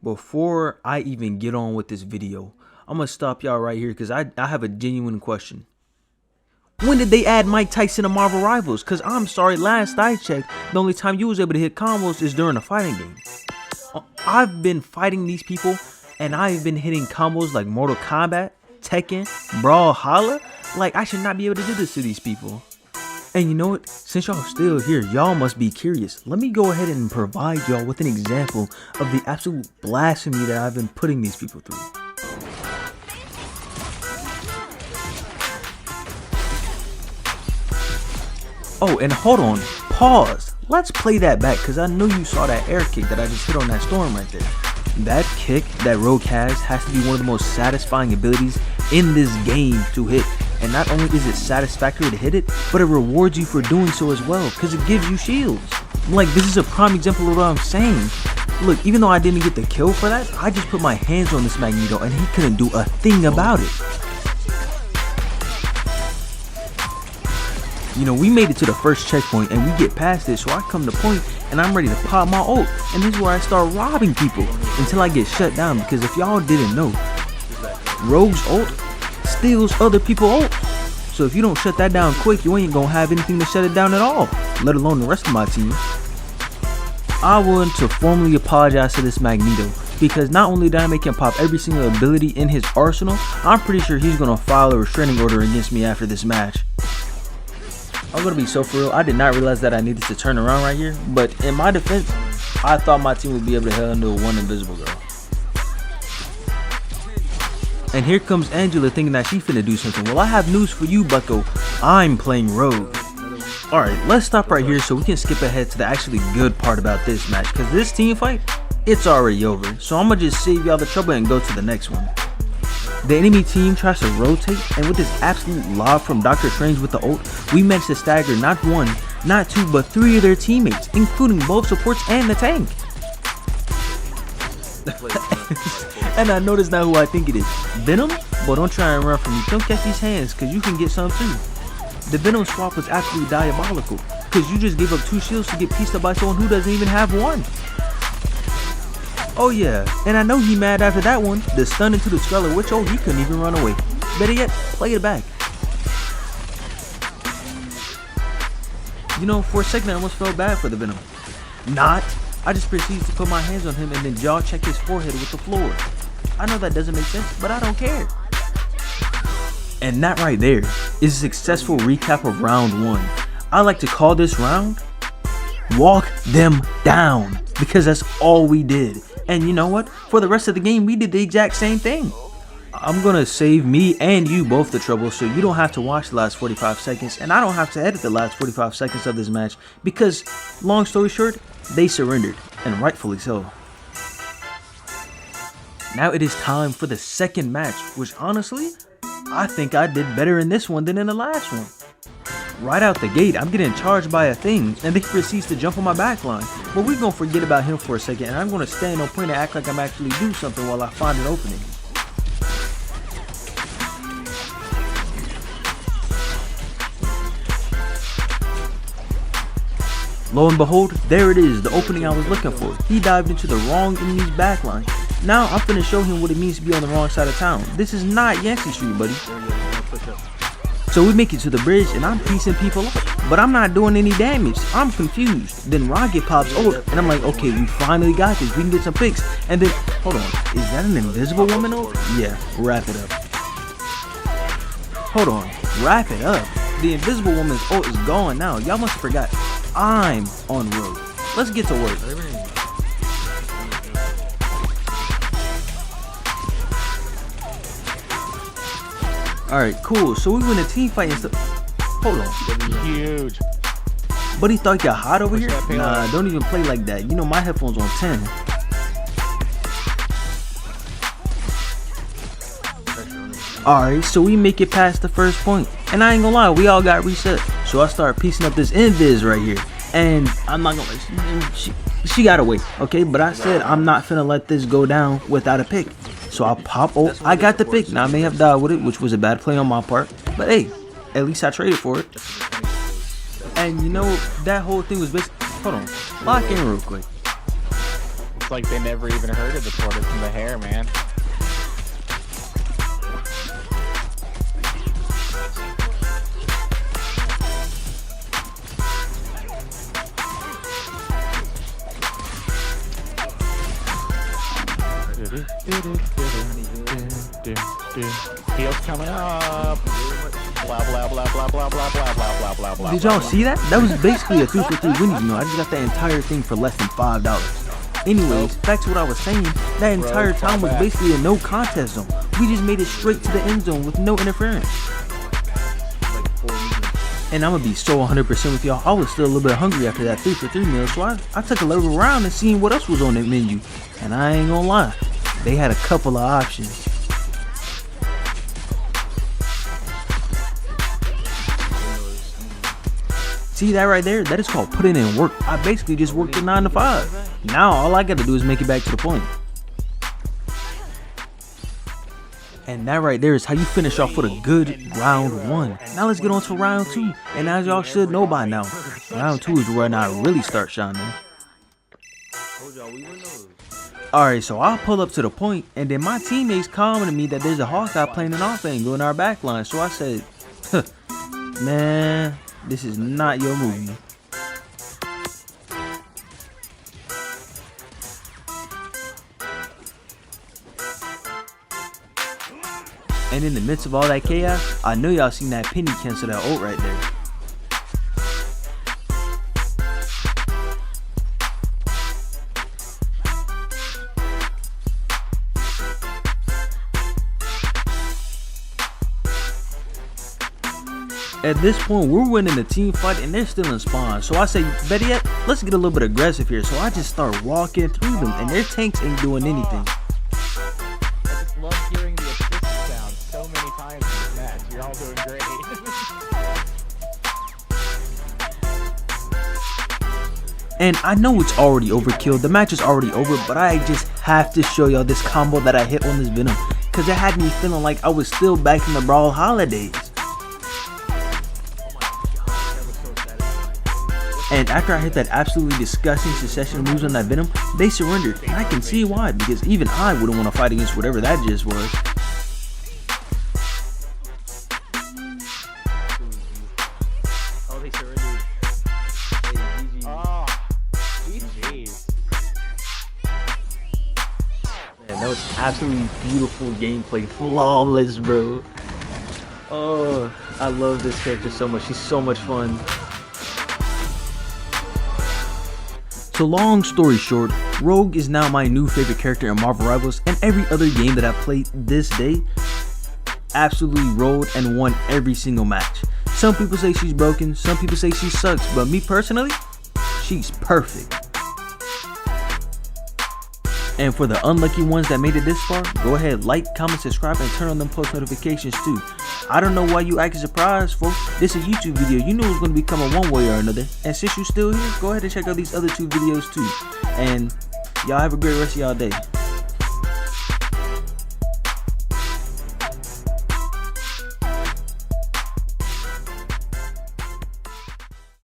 Before I even get on with this video, I'm gonna stop y'all right here because I have a genuine question. When did they add Mike Tyson to Marvel Rivals? Because I'm sorry, last I checked, the only time you was able to hit combos is during a fighting game. I've been fighting these people and I've been hitting combos like Mortal Kombat, Tekken, Brawlhalla. Like, I should not be able to do this to these people. And you know what? Since y'all still here, y'all must be curious. Let me go ahead and provide y'all with an example of the absolute blasphemy that I've been putting these people through. Oh, and hold on, pause. Let's play that back because I know you saw that air kick that I just hit on that storm right there. That kick that Rogue has to be one of the most satisfying abilities in this game to hit. And not only is it satisfactory to hit it, but it rewards you for doing so as well because it gives you shields. Like, this is a prime example of what I'm saying. Look, even though I didn't get the kill for that, I just put my hands on this Magneto and he couldn't do a thing about it. You know, we made it to the first checkpoint and we get past it, so I come to point and I'm ready to pop my ult. And this is where I start robbing people until I get shut down, because if y'all didn't know, Rogue's ult steals other people's ult. So if you don't shut that down quick, you ain't gonna have anything to shut it down at all, let alone the rest of my team. I want to formally apologize to this Magneto, because not only did I make him pop every single ability in his arsenal, I'm pretty sure he's gonna file a restraining order against me after this match. I'm gonna be so for real, I did not realize that I needed to turn around right here, but in my defense, I thought my team would be able to handle one invisible girl. And here comes Angela thinking that she finna do something. Well, I have news for you, bucko. I'm playing Rogue. Alright, let's stop right here so we can skip ahead to the actually good part about this match, because this team fight, it's already over. So I'm gonna just save y'all the trouble and go to the next one. The enemy team tries to rotate, and with this absolute lob from Dr. Strange with the ult, we managed to stagger not one, not two, but three of their teammates, including both supports and the tank. And I noticed now who I think it is. Venom? But don't try and run from me. Don't catch these hands, because you can get some too. The Venom swap was absolutely diabolical, because you just gave up 2 shields to get pieced up by someone who doesn't even have one. Oh yeah, and I know he mad after that one. The stun into the Scarlet Witch, oh, he couldn't even run away. Better yet, play it back. You know, for a second I almost felt bad for the Venom. Not. I just proceeded to put my hands on him and then jaw check his forehead with the floor. I know that doesn't make sense, but I don't care. And that right there is a successful recap of round 1. I like to call this round Walk Them Down, because that's all we did. And you know what? For the rest of the game, we did the exact same thing. I'm gonna save me and you both the trouble, so you don't have to watch the last 45 seconds, and I don't have to edit the last 45 seconds of this match, because, long story short, they surrendered, and rightfully so. Now it is time for the second match, which honestly, I think I did better in this one than in the last one. Right out the gate, I'm getting charged by a thing, and he proceeds to jump on my backline. But we're gonna forget about him for a second, and I'm gonna stand on point and act like I'm actually doing something while I find an opening. Lo and behold, there it is, the opening I was looking for. He dived into the wrong enemy's backline. Now I'm finna show him what it means to be on the wrong side of town. This is not Yancey Street, buddy. So we make it to the bridge and I'm piecing people up, but I'm not doing any damage. I'm confused. Then Rocket pops ult and I'm like, okay, we finally got this. We can get some picks. And then, hold on, is that an invisible woman ult? Yeah, wrap it up. Hold on, wrap it up. The invisible woman's ult is gone now. Y'all must have forgot I'm on Rogue. Let's get to work. Alright, cool. So we win a team fight and stuff. Hold on. Huge. Buddy thought you hot over here? Nah, don't even play like that. You know my headphones on 10. Alright, so we make it past the first point. And I ain't gonna lie, we all got reset. So I start piecing up this invis right here. And I'm not gonna lie, she got away, okay? But I said I'm not finna let this go down without a pick. So I pop, oh, I got the pick. Now I may have died with it, which was a bad play on my part. But hey, at least I traded for it. And you know, that whole thing was basically, hold on, lock in real quick. It's like they never even heard of the tortoise and the hare, man. Heels coming up. Blah blah blah blah blah blah blah blah blah blah blah. Did y'all see that? That was basically a 3-for-3 winning. You know, I just got that entire thing for less than $5. Anyways, back to what I was saying. That entire time was basically a no contest zone. We just made it straight to the end zone with no interference. And I'm gonna be so 100% with y'all. I was still a little bit hungry after that 3-for-3 meal, so I took a little around and seen what else was on the menu. And I ain't gonna lie, they had a couple of options. See that right there? That is called putting in work. I basically just worked a 9 to 5. Now all I gotta do is make it back to the point. And that right there is how you finish off with a good round 1. Now let's get on to round 2. And as y'all should know by now, round 2 is where I really start shining. Alright, so I'll pull up to the point, and then my teammates commented me that there's a Hawkeye playing an off angle in our back line. So I said, man, this is not your movie. And in the midst of all that chaos, I know y'all seen that penny cancel that ult right there. At this point, we're winning the team fight and they're still in spawn. So I say, better yet, let's get a little bit aggressive here. So I just start walking through them and their tanks ain't doing anything. I just love hearing the assist sound so many times in this match. You're all doing great. And I know it's already overkill. The match is already over, but I just have to show y'all this combo that I hit on this Venom. Because it had me feeling like I was still back in the Brawl holidays. And after I hit that absolutely disgusting succession moves on that Venom, they surrendered. And I can see why, because even I wouldn't want to fight against whatever that just was. Oh, they surrendered. Oh, GG's. Man, that was absolutely beautiful gameplay. Flawless, bro. Oh, I love this character so much. She's so much fun. So long story short, Rogue is now my new favorite character in Marvel Rivals, and every other game that I've played this day absolutely rolled and won every single match. Some people say she's broken, some people say she sucks, but me personally, she's perfect. And for the unlucky ones that made it this far, go ahead, like, comment, subscribe, and turn on them post notifications too. I don't know why you acting surprised, folks. This is a YouTube video. You know it's going to be coming one way or another. And since you're still here, go ahead and check out these other 2 videos too. And y'all have a great rest of y'all day.